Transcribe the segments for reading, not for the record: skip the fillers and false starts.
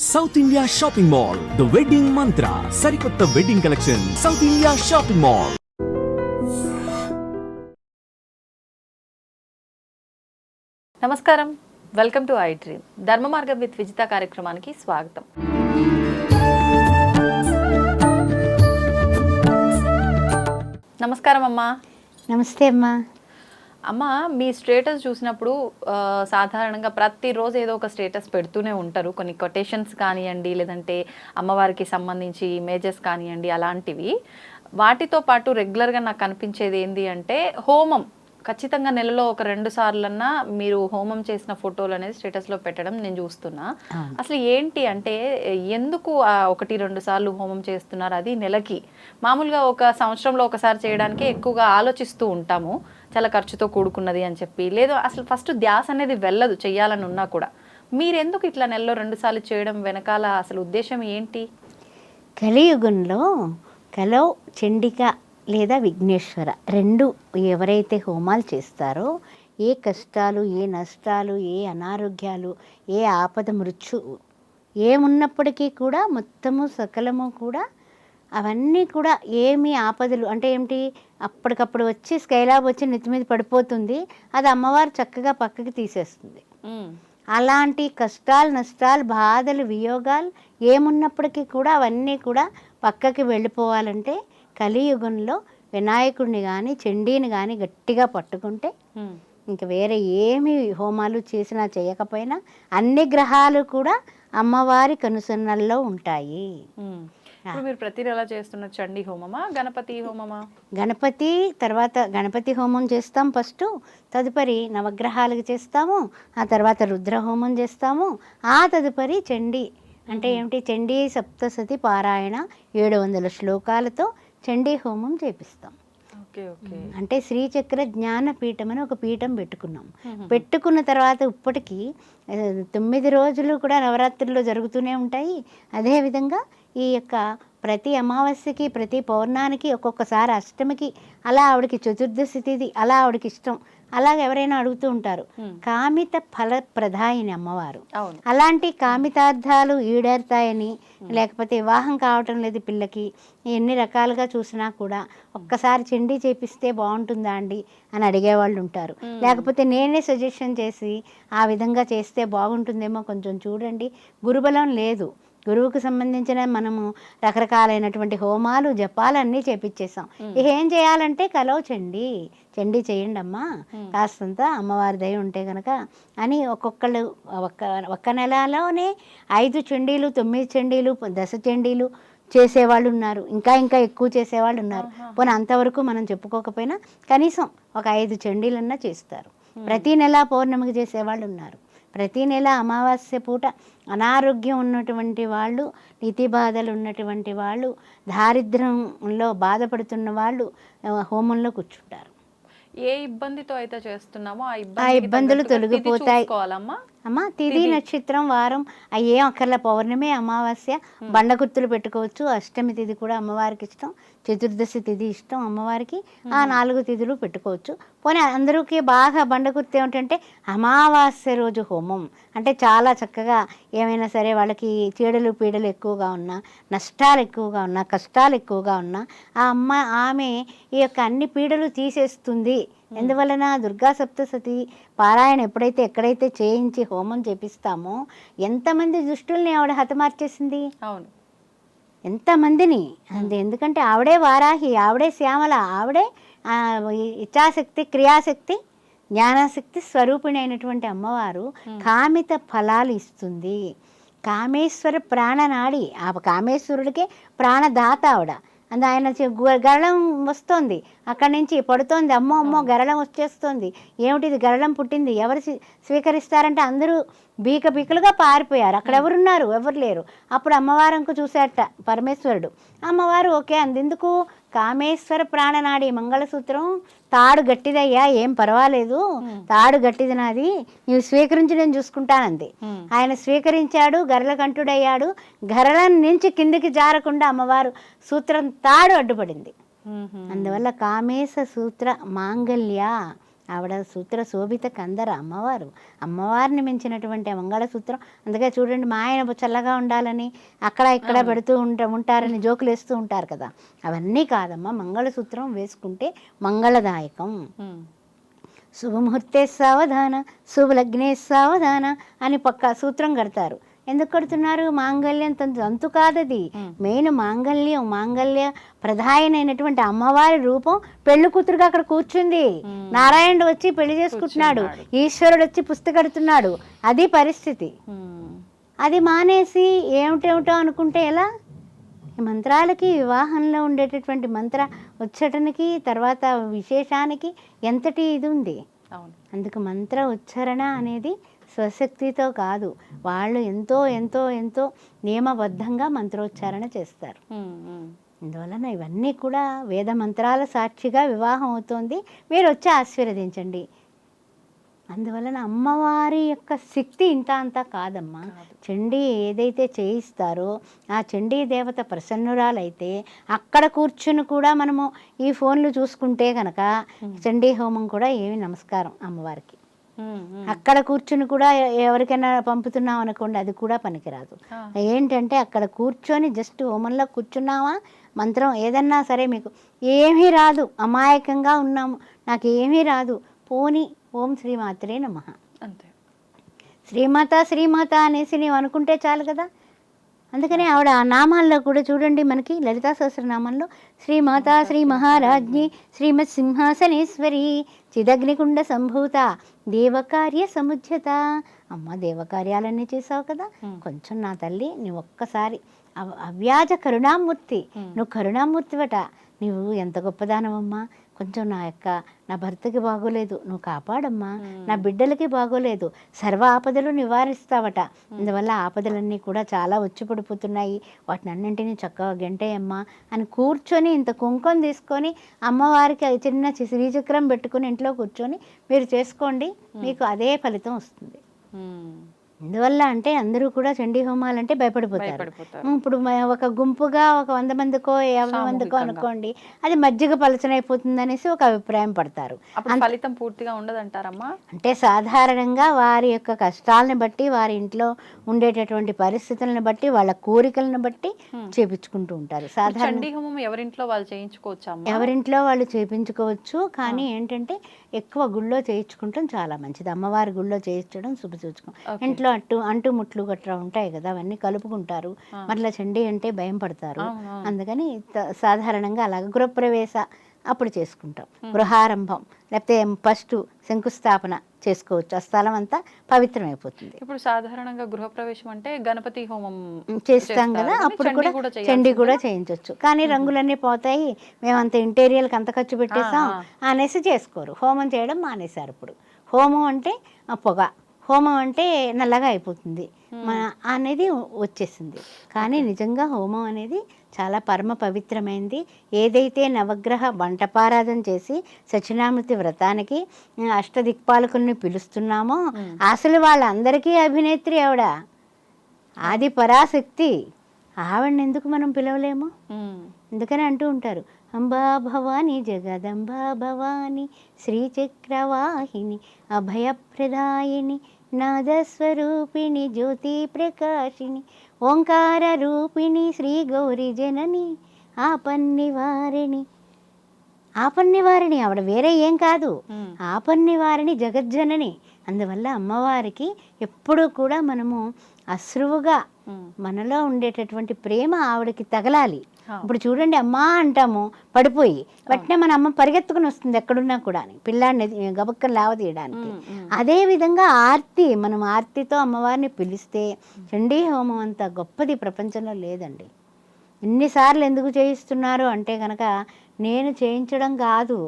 South India shopping mall the wedding మంత్ర సరికొత్త wedding collection south India shopping mall. నమస్కారం, welcome to I dream. ధర్మ మార్గం with Vijitha కార్యక్రమానికి స్వాగతం. నమస్కారం అమ్మా. నమస్తే అమ్మా. అమ్మ, మీ స్టేటస్ చూసినప్పుడు సాధారణంగా ప్రతిరోజు ఏదో ఒక స్టేటస్ పెడుతూనే ఉంటారు. కొన్ని కొటేషన్స్ కానివ్వండి, లేదంటే అమ్మవారికి సంబంధించి ఇమేజెస్ కానివ్వండి, అలాంటివి. వాటితో పాటు రెగ్యులర్గా నాకు కనిపించేది ఏంటి అంటే హోమం. ఖచ్చితంగా నెలలో ఒక 2 సార్లన్నా మీరు హోమం చేసిన ఫోటోలు అనేది స్టేటస్లో పెట్టడం నేను చూస్తున్నా. అసలు ఏంటి అంటే ఎందుకు 1-2 సార్లు హోమం చేస్తున్నారు? అది నెలకి. మామూలుగా ఒక సంవత్సరంలో ఒకసారి చేయడానికి ఎక్కువగా ఆలోచిస్తూ ఉంటాము, చాలా ఖర్చుతో కూడుకున్నది అని చెప్పి. లేదు, అసలు ఫస్ట్ ధ్యాస అనేది వెళ్ళదు చెయ్యాలని ఉన్నా కూడా. మీరెందుకు ఇట్లా నెలలో 2 సార్లు చేయడం వెనకాల అసలు ఉద్దేశం ఏంటి? కలియుగంలో కలో చండిక లేదా విఘ్నేశ్వర 2 ఎవరైతే హోమాలు చేస్తారో ఏ కష్టాలు, ఏ నష్టాలు, ఏ అనారోగ్యాలు, ఏ ఆపద మృత్యు ఏమున్నప్పటికీ కూడా మొత్తము సకలము కూడా అవన్నీ కూడా ఏమి ఆపదలు అంటే ఏమిటి, అప్పటికప్పుడు వచ్చి స్కైలాబ్ వచ్చి నెత్తి మీద పడిపోతుంది, అది అమ్మవారు చక్కగా పక్కకి తీసేస్తుంది. అలాంటి కష్టాలు, నష్టాలు, బాధలు, వియోగాలు ఏమున్నప్పటికీ కూడా అవన్నీ కూడా పక్కకి వెళ్ళిపోవాలంటే కలియుగంలో వినాయకుడిని కానీ చండీని కానీ గట్టిగా పట్టుకుంటే ఇంక వేరే ఏమి హోమాలు చేసినా చేయకపోయినా అన్ని గ్రహాలు కూడా అమ్మవారి కనుసన్నల్లో ఉంటాయి. మీరు ప్రతి నెల చేస్తున్న చండీ హోమమా, గణపతి హోమమా? గణపతి తర్వాత గణపతి హోమం చేస్తాం ఫస్ట్, తదుపరి నవగ్రహాలకు చేస్తాము, ఆ తర్వాత రుద్ర హోమం చేస్తాము, ఆ తదుపరి చండీ అంటే ఏమిటి, చండీ సప్తసతి పారాయణ 700 శ్లోకాలతో చండీ హోమం చేపిస్తాం. అంటే శ్రీచక్ర జ్ఞానపీఠం అని ఒక పీఠం పెట్టుకున్నాం. పెట్టుకున్న తర్వాత ఇప్పటికీ 9 రోజులు కూడా నవరాత్రుల్లో జరుగుతూనే ఉంటాయి. అదేవిధంగా ఈ యొక్క ప్రతి అమావాస్యకి, ప్రతి పౌర్ణానికి, ఒక్కొక్కసారి అష్టమికి, అలా ఆవిడకి చతుర్దశి తిథి, అలా ఆవిడకి ఇష్టం. అలాగ ఎవరైనా అడుగుతూ ఉంటారు. కామిత ఫల ప్రదాయిని అమ్మవారు. అలాంటి కామితార్థాలు ఈడేరుతాయని, లేకపోతే వివాహం కావటం లేదు పిల్లకి, ఎన్ని రకాలుగా చూసినా కూడా ఒక్కసారి చండీ చేపిస్తే బాగుంటుందా అండి అని అడిగేవాళ్ళు ఉంటారు. లేకపోతే నేనే సజెషన్ చేసి ఆ విధంగా చేస్తే బాగుంటుందేమో కొంచెం చూడండి. గురుబలం లేదు, గురువుకు సంబంధించిన మనము రకరకాలైనటువంటి హోమాలు, జపాలు అన్నీ చేపించేసాం. ఏం చేయాలంటే కలో చండీ చేయండి అమ్మా, కాస్తంత అమ్మవారి దయ ఉంటే కనుక అని ఒక్కొక్కళ్ళు ఒక్క నెలలోనే 5 చండీలు, 9 చండీలు, 10 చండీలు చేసేవాళ్ళు ఉన్నారు. ఇంకా ఎక్కువ చేసేవాళ్ళు ఉన్నారు. పోనీ అంతవరకు మనం చెప్పుకోకపోయినా కనీసం ఒక 5 చండీలన్నా చేస్తారు. ప్రతి నెల పౌర్ణమికి చేసేవాళ్ళు ఉన్నారు. ప్రతి నెల అమావాస్య పూట అనారోగ్యం ఉన్నటువంటి వాళ్ళు, నీతి బాధలు ఉన్నటువంటి వాళ్ళు, దారిద్ర్యంలో బాధపడుతున్న వాళ్ళు హోమంలో కూర్చుంటారు. ఏ ఇబ్బందితో అయితే చేస్తున్నామో ఆ ఇబ్బందులు తొలగిపోతాయి. అమ్మ తిథి, నక్షత్రం, వారం ఏం అక్కర్ల, పౌర్ణమి, అమావాస్య బండగుర్తులు పెట్టుకోవచ్చు. అష్టమి తిథి కూడా అమ్మవారికి ఇష్టం, చతుర్దశి తిథి ఇష్టం అమ్మవారికి, ఆ 4 తిథులు పెట్టుకోవచ్చు. పోనీ అందరికీ బాగా బండగుర్తు ఏమిటంటే అమావాస్య రోజు హోమం అంటే చాలా చక్కగా ఏమైనా సరే వాళ్ళకి చీడలు పీడలు ఎక్కువగా ఉన్నా, నష్టాలు ఎక్కువగా ఉన్నా, కష్టాలు ఎక్కువగా ఉన్నా ఆమె ఈ యొక్క అన్ని పీడలు తీసేస్తుంది. ఎందువలన దుర్గా సప్తసతి పారాయణ ఎక్కడైతే చేయించి హోమం చేపిస్తామో ఎంతమంది దుష్టుల్ని ఆవిడ హతమార్చేసింది. అవును, ఎంతమందిని. ఎందుకంటే ఆవిడే వారాహి, ఆవిడే శ్యామల, ఆవిడే ఇచ్ఛాశక్తి, క్రియాశక్తి, జ్ఞానశక్తి స్వరూపిణి అయినటువంటి అమ్మవారు కామిత ఫలాలు ఇస్తుంది. కామేశ్వర ప్రాణనాడి, ఆ కామేశ్వరుడికే ప్రాణదాత ఆవిడ. ఆయన గరళం వస్తుంది, అక్కడి నుంచి పడుతోంది, అమ్మో గరళం వచ్చేస్తుంది, ఏమిటిది గరళం పుట్టింది, ఎవరు స్వీకరిస్తారంటే అందరూ బీకలుగా పారిపోయారు. అక్కడ ఎవరున్నారు, ఎవరు లేరు. అప్పుడు అమ్మవారంకు చూసేట పరమేశ్వరుడు. అమ్మవారు ఓకే అందెందుకు, కామేశ్వర ప్రాణనాడి, మంగళసూత్రం తాడు గట్టిదయ్యా, ఏం పర్వాలేదు, తాడు గట్టిది నాది, నీవు స్వీకరించి నేను చూసుకుంటానంది. ఆయన స్వీకరించాడు, గరళకంఠుడయ్యాడు. గరళం నుంచి కిందికి జారకుండా అమ్మవారు సూత్రం తాడు అడ్డుపడింది. అందువల్ల కామేశ సూత్ర మాంగళ్య ఆవిడ సూత్ర శోభిత కందర అమ్మవారు. అమ్మవారిని మించినటువంటి మంగళసూత్రం. అందుకే చూడండి, మా ఆయన చల్లగా ఉండాలని అక్కడ ఇక్కడ పెడుతూ ఉంటారని జోకులు వేస్తూ ఉంటారు కదా. అవన్నీ కాదమ్మా, మంగళసూత్రం వేసుకుంటే మంగళదాయకం. శుభముహూర్తే సావధాన, శుభలగ్నే సావధాన అని పక్క సూత్రం కడతారు. ఎందుకు కడుతున్నారు? మాంగళ్యం తంతు కాదది. మెయిన్ మాంగళ్య ప్రధానమైనటువంటి అమ్మవారి రూపం పెళ్లి కూతురుగా అక్కడ కూర్చుంది. నారాయణుడు వచ్చి పెళ్లి చేసుకుంటున్నాడు, ఈశ్వరుడు వచ్చి పుస్తకడుతున్నాడు. అది పరిస్థితి. అది మానేసి ఏమిటేమిటో అనుకుంటే ఎలా? మంత్రాలకి, వివాహంలో ఉండేటటువంటి మంత్ర ఉచ్చరణకి, తర్వాత విశేషానికి ఎంతటి ఇది ఉంది. అందుకు మంత్ర ఉచ్చారణ అనేది స్వశక్తితో కాదు, వాళ్ళు ఎంతో ఎంతో ఎంతో నియమబద్ధంగా మంత్రోచ్చారణ చేస్తారు. అందువలన ఇవన్నీ కూడా వేద మంత్రాల సాక్షిగా వివాహం అవుతోంది. మీరు వచ్చి ఆశీర్వదించండి. అందువలన అమ్మవారి యొక్క శక్తి ఇంత అంతా కాదమ్మా. చండీ ఏదైతే చేయిస్తారో ఆ చండీ దేవత ప్రసన్నురాలైతే అక్కడ కూర్చుని కూడా మనము ఈ ఫోన్లు చూసుకుంటే కనుక చండీ హోమం కూడా ఏమి నమస్కారం అమ్మవారికి. అక్కడ కూర్చుని కూడా ఎవరికైనా పంపుతున్నాం అనుకోండి, అది కూడా పనికిరాదు. ఏంటంటే అక్కడ కూర్చొని జస్ట్ హోమంలో కూర్చున్నామా, మంత్రం ఏదన్నా సరే మీకు ఏమీ రాదు, అమాయకంగా ఉన్నాము, నాకు ఏమీ రాదు, పోని ఓం శ్రీమాత్రే నమః అంతే. శ్రీమాత అనేసి నీవు అనుకుంటే చాలు కదా. అందుకనే ఆవిడ ఆ నామాల్లో కూడా చూడండి, మనకి లలితా సహస్రనామంలో శ్రీమాత శ్రీ మహారాజ్ఞి శ్రీమత్ సింహాసనేశ్వరి చిదగ్నికుండ సంభూత దేవకార్య సముజ్యత. అమ్మ, దేవకార్యాలన్నీ చేసావు కదా, కొంచెం నా తల్లి నువ్వు ఒక్కసారి అవ్యాజ కరుణామూర్తి, నువ్వు కరుణామూర్తివట, నువ్వు ఎంత గొప్పదానవమ్మా, కొంచెం నా భర్తకి బాగోలేదు, నువ్వు కాపాడమ్మా, నా బిడ్డలకి బాగోలేదు, సర్వ ఆపదలు నివారిస్తావట. అందువల్ల ఆపదలన్నీ కూడా చాలా వచ్చి పడిపోతున్నాయి, వాటిని అన్నింటినీ చక్కగా గంటేయమ్మా అని కూర్చొని ఇంత కుంకుమ తీసుకొని అమ్మవారికి చిన్న శ్రీచక్రం పెట్టుకుని ఇంట్లో కూర్చొని మీరు చేసుకోండి, మీకు అదే ఫలితం వస్తుంది. ఎందువల్ల అంటే అందరూ కూడా చండీ హోమాలు అంటే భయపడిపోతారు. ఇప్పుడు ఒక గుంపుగా ఒక 100 మందికో 50 మందికో అనుకోండి, అది మజ్జిగ పలచనైపోతుంది అనేసి ఒక అభిప్రాయం పడతారు. ఫలితం పూర్తిగా ఉండదంటారమ్మా. అంటే సాధారణంగా వారి యొక్క కష్టాలను బట్టి, వారి ఇంట్లో ఉండేటటువంటి పరిస్థితులను బట్టి, వాళ్ళ కోరికలను బట్టి చేపించుకుంటూ ఉంటారు. చండీ హోమం ఎవరింట్లో వాళ్ళు చేయించుకోవచ్చు, ఎవరింట్లో వాళ్ళు చేయించుకోవచ్చు. కానీ ఏంటంటే ఎక్కువ గుళ్ళో చేయించుకుంటాం చాలా మంచిది. అమ్మవారి గుళ్ళో చేయించడం శుభసూచకం. ఇంట్లో అంటుముట్లు గట్రా ఉంటాయి కదా, అవన్నీ కలుపుకుంటారు. మరలా చండీ అంటే భయం పడతారు. అందుకని సాధారణంగా అలాగ గృహప్రవేశ అప్పుడు చేసుకుంటాం, గృహారంభం లేకపోతే ఫస్ట్ శంకుస్థాపన చేసుకోవచ్చు. ఆ స్థలం అంతా పవిత్రమైపోతుంది. ఇప్పుడు సాధారణంగా గృహప్రవేశం అంటే గణపతి హోమం చేస్తాం కదా, అప్పుడు కూడా చండీ కూడా చేయించవచ్చు. కానీ రంగులన్నీ పోతాయి, మేము అంత ఇంటీరియర్కి అంత ఖర్చు పెట్టేసాం అనేసి చేసుకోరు. హోమం చేయడం మానేశారు. ఇప్పుడు హోమం అంటే పొగ, హోమం అంటే నల్లగా అయిపోతుంది అనేది వచ్చేసింది. కానీ నిజంగా హోమం అనేది చాలా పరమ పవిత్రమైంది. ఏదైతే నవగ్రహ వంటపారాధన చేసి సత్యనారాయణ వ్రతానికి అష్టదిక్పాలకుల్ని పిలుస్తున్నామో అసలు వాళ్ళందరికీ అభినేత్రి ఆవిడ, ఆది పరాశక్తి. ఆవిడని ఎందుకు మనం పిలవలేము? ఎందుకని అంటూ ఉంటారు, అంబా భవాని జగదంబా భవాని శ్రీచక్రవాహిని అభయప్రదాయిని నాదస్వరూపిణి జ్యోతి ప్రకాశిని ఓంకార రూపిణి శ్రీ గౌరీ జనని ఆపన్నివారిణి. ఆపన్నివారిణి ఆవిడ వేరే ఏం కాదు, ఆపన్నివారిణి జగజ్జనని. అందువల్ల అమ్మవారికి ఎప్పుడూ కూడా మనము అశ్రువుగా మనలో ఉండేటటువంటి ప్రేమ ఆవిడకి తగలాలి. ఇప్పుడు చూడండి, అమ్మా అంటాము పడిపోయి, వెంటనే మన అమ్మ పరిగెత్తుకుని వస్తుంది ఎక్కడున్నా కూడా పిల్లాడిని గబక్కని లావదీయడానికి. అదేవిధంగా ఆర్తి, మనం ఆర్తితో అమ్మవారిని పిలిస్తే చండీ హోమం అంత గొప్పది ప్రపంచంలో లేదండి. ఎన్నిసార్లు ఎందుకు చేయిస్తున్నారు అంటే కనుక నేను చేయించడం కాదు,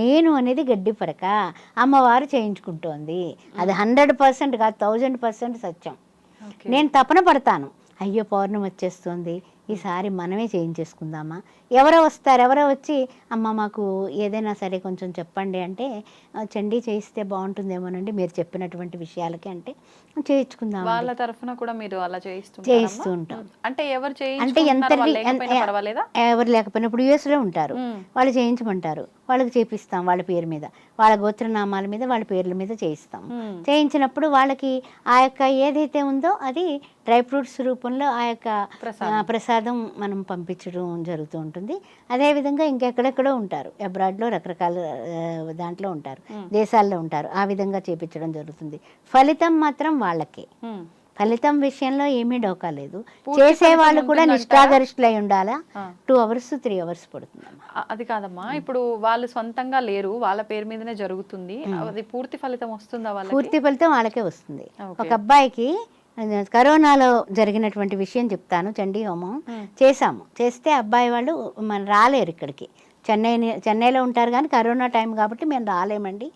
నేను అనేది గడ్డి పరక, అమ్మవారు చేయించుకుంటోంది. అది 100% కాదు, 1000% సత్యం. నేను తపన పడతాను, అయ్యో పౌర్ణమి వచ్చేస్తుంది, ఈసారి మనమే చేయించేసుకుందామా. ఎవరో వచ్చి అమ్మ మాకు ఏదైనా సరే కొంచెం చెప్పండి అంటే చండీ చేయిస్తే బాగుంటుందేమోనండి మీరు చెప్పినటువంటి విషయాలకి అంటే చేయించుకుందాం. వాళ్ళ తరఫున కూడా మీరు అలా చేయిస్తూ ఉంటాం. అంటే ఎవరు లేకపోయినా ఇప్పుడు యుఎస్లో ఉంటారు, వాళ్ళు చేయించమంటారు, వాళ్ళకి చేపిస్తాం వాళ్ళ పేరు మీద, వాళ్ళ గోత్రనామాల మీద, వాళ్ళ పేర్ల మీద చేయిస్తాం. చేయించినప్పుడు వాళ్ళకి ఆ యొక్క ఏదైతే ఉందో అది డ్రై ఫ్రూట్స్ రూపంలో ఆ యొక్క ప్రసాదం మనం పంపించడం జరుగుతూ ఉంటుంది. అదేవిధంగా ఇంకెక్కడెక్కడో ఉంటారు, అబ్రాడ్లో రకరకాల దాంట్లో ఉంటారు, దేశాల్లో ఉంటారు, ఆ విధంగా చేపించడం జరుగుతుంది. ఫలితం మాత్రం వాళ్ళకే. ఫలితం విషయంలో ఏమీ డోకా లేదు. చేసే వాళ్ళు కూడా నిష్ఠాగరిష్ఠులై ఉండాలా. 2 hours 3 hours పడుతుందమ్మా. అది కాదమ్మా, ఇప్పుడు వాళ్ళు సొంతంగా లేరు, వాళ్ళ పేరు మీదనే జరుగుతుంది, అది పూర్తి ఫలితం వస్తుందా వాళ్ళకి? పూర్తి ఫలితం వాళ్ళకే వస్తుంది. ఒక అబ్బాయికి కరోనాలో జరిగినటువంటి విషయం చెప్తాను. చండీ హోమం చేస్తే అబ్బాయి వాళ్ళు రాలేరు ఇక్కడికి, చెన్నైలో ఉంటారు, కానీ కరోనా టైం కాబట్టి మేము రాలేమండి,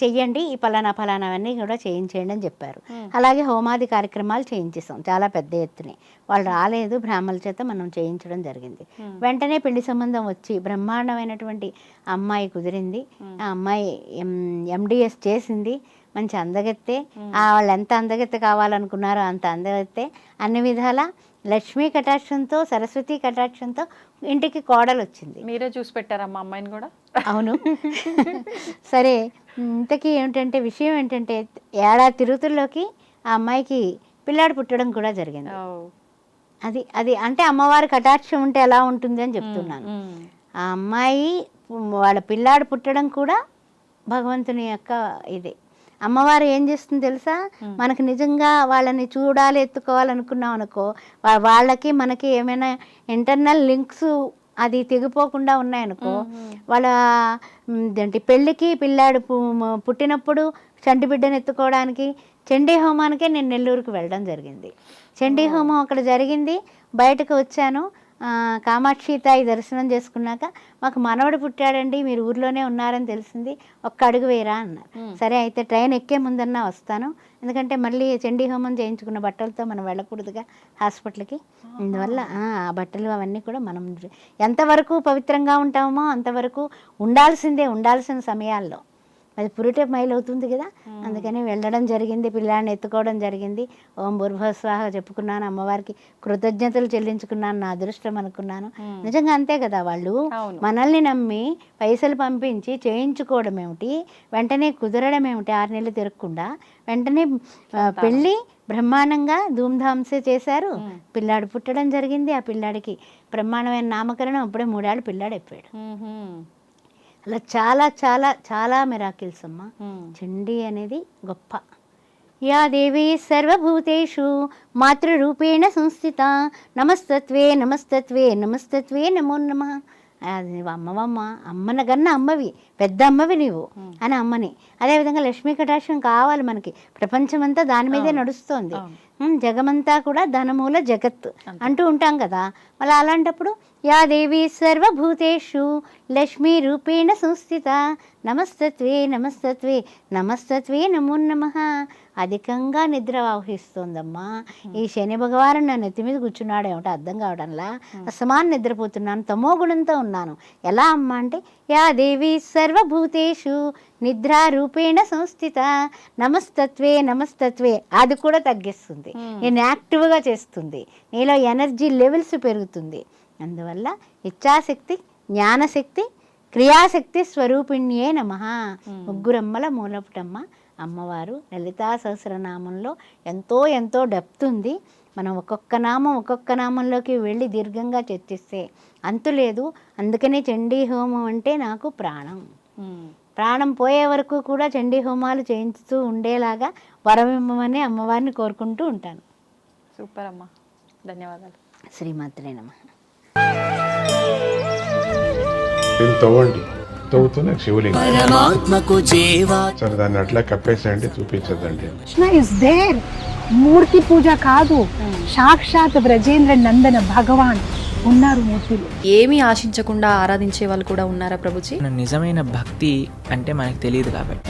చెయ్యండి ఈ ఫలానావన్నీ కూడా చేయించేయండి అని చెప్పారు. అలాగే హోమాది కార్యక్రమాలు చేయించేసాం చాలా పెద్ద ఎత్తునే. వాళ్ళు రాలేదు, బ్రాహ్మణుల చేత మనం చేయించడం జరిగింది. వెంటనే పెళ్లి సంబంధం వచ్చి బ్రహ్మాండమైనటువంటి అమ్మాయి కుదిరింది. ఆ అమ్మాయి MDS చేసింది, మంచి అందగెత్తే, వాళ్ళు ఎంత అందగెత్తే కావాలనుకున్నారో అంత అందగెత్తే, అన్ని విధాల లక్ష్మీ కటాక్షంతో, సరస్వతి కటాక్షంతో ఇంటికి కోడలు వచ్చింది. మీరే చూసి పెట్టారమ్మా అమ్మాయిని కూడా? అవును. సరే, ఇంతకీ విషయం ఏంటంటే ఏడాది తిరుగుతుల్లోకి ఆ అమ్మాయికి పిల్లాడు పుట్టడం కూడా జరిగింది. అది అంటే అమ్మవారి కటాక్షం ఉంటే ఎలా ఉంటుంది అని చెప్తున్నాను. ఆ అమ్మాయి వాళ్ళ పిల్లాడు పుట్టడం కూడా భగవంతుని యొక్క ఇదే. అమ్మవారు ఏం చేస్తుంది తెలుసా, మనకు నిజంగా వాళ్ళని చూడాలి, ఎత్తుకోవాలనుకున్నాం అనుకో, వాళ్ళకి మనకి ఏమైనా ఇంటర్నల్ లింక్స్ అది తెగిపోకుండా ఉన్నాయనుకో, వాళ్ళ పెళ్ళికి పిల్లాడు పుట్టినప్పుడు చంటి బిడ్డను ఎత్తుకోవడానికి చండీ హోమానికే నేను నెల్లూరుకి వెళ్ళడం జరిగింది. చండీ హోమం అక్కడ జరిగింది, బయటకు వచ్చాను. కామాక్షి తాయి దర్శనం చేసుకున్నాక మాకు మనవడు పుట్టాడండి, మీరు ఊర్లోనే ఉన్నారని తెలిసింది, ఒక్క అడుగు వేయరా అన్నారు. సరే అయితే ట్రైన్ ఎక్కే ముందన్నా వస్తాను, ఎందుకంటే మళ్ళీ చండీ హోమం చేయించుకున్న బట్టలతో మనం వెళ్ళకూడదుగా హాస్పిటల్కి. అందువల్ల ఆ బట్టలు అవన్నీ కూడా మనం ఎంతవరకు పవిత్రంగా ఉంటామో అంతవరకు ఉండాల్సిన సమయాల్లో అది పురిటే మైలు అవుతుంది కదా, అందుకని వెళ్ళడం జరిగింది, పిల్లాడిని ఎత్తుకోవడం జరిగింది. ఓం భూర్భస్వాహ చెప్పుకున్నాను, అమ్మవారికి కృతజ్ఞతలు చెల్లించుకున్నాను, నా అదృష్టం అనుకున్నాను. నిజంగా అంతే కదా, వాళ్ళు మనల్ని నమ్మి పైసలు పంపించి చేయించుకోవడం ఏమిటి, వెంటనే కుదరడం ఏమిటి, 6 నెలలు తిరగకుండా వెంటనే పెళ్ళి బ్రహ్మాండంగా ధూమ్ధామ్సే చేశారు. పిల్లాడు పుట్టడం జరిగింది, ఆ పిల్లాడికి బ్రహ్మాండమైన నామకరణం, అప్పుడే 3 ఏళ్ళు పిల్లాడు అయిపోయాడు. అలా చాలా చాలా చాలా మిరాకిల్స్ అమ్మ. చండీ అనేది గొప్ప. యా దేవి సర్వభూతేషు మాతృరూపేణ సంస్థిత, నమస్తత్వే నమస్తత్వే నమస్తత్వే నమో నమః. అది అమ్మవమ్మ, అమ్మన కన్నా అమ్మవి, పెద్ద అమ్మవి నీవు అని అమ్మని. అదేవిధంగా లక్ష్మీ కటాక్షం కావాలి మనకి, ప్రపంచమంతా దాని మీదే నడుస్తోంది, జగమంతా కూడా ధనమూల జగత్ అంటూ ఉంటాం కదా. మళ్ళీ అలాంటప్పుడు యా దేవి సర్వభూతేషు లక్ష్మీ రూపేణ సంస్థిత, నమస్తత్వే నమస్తత్వే నమస్తత్వే నమో నమః. అధికంగా నిద్ర ఆవహిస్తోందమ్మా. ఈ శని భగవాను నా నెత్తి మీద కూర్చున్నాడు ఏమిటో అర్థం కావడంలా, అసమానం నిద్రపోతున్నాను, తమో గుణంతో ఉన్నాను. ఎలా అమ్మ అంటే యా దేవి సర్వభూతేషు నిద్రారూపేణ సంస్థిత, నమస్తత్వే నమస్తత్వే, అది కూడా తగ్గిస్తుంది, నేను యాక్టివ్గా చేస్తుంది, నీలో ఎనర్జీ లెవెల్స్ పెరుగుతుంది. అందువల్ల ఇచ్ఛాశక్తి, జ్ఞానశక్తి, క్రియాశక్తి స్వరూపిణ్యే నమః. ముగ్గురమ్మల మూలపుటమ్మ అమ్మవారు. లలితా సహస్రనామంలో ఎంతో ఎంతో డెప్త్ ఉంది. మనం ఒక్కొక్క నామంలోకి వెళ్ళి దీర్ఘంగా చర్చిస్తే అంతు లేదు. అందుకనే చండీ హోమం అంటే నాకు ప్రాణం పోయే వరకు కూడా చండీ హోమాలు చేయించుతూ ఉండేలాగా వరమిమ్మని అమ్మవారిని కోరుకుంటూ ఉంటాను. సూపర్ అమ్మా, ధన్యవాదాలు. శ్రీమాత్రే నమః. తవ్వుతూనే శివలింగం సరే, దాన్ని అట్లా కప్పేసేయండి, చూపించదండి. Krishna is there. మూర్తి పూజ కాదు, సాక్షాత్ బ్రజేంద్ర నందన భగవాన్ ఉన్నారు మూర్తిలో. ఏమీ ఆశించకుండా ఆరాధించే వాళ్ళు కూడా ఉన్నారా ప్రభుజీ? నిజమైన భక్తి అంటే మనకు తెలియదు కాబట్టి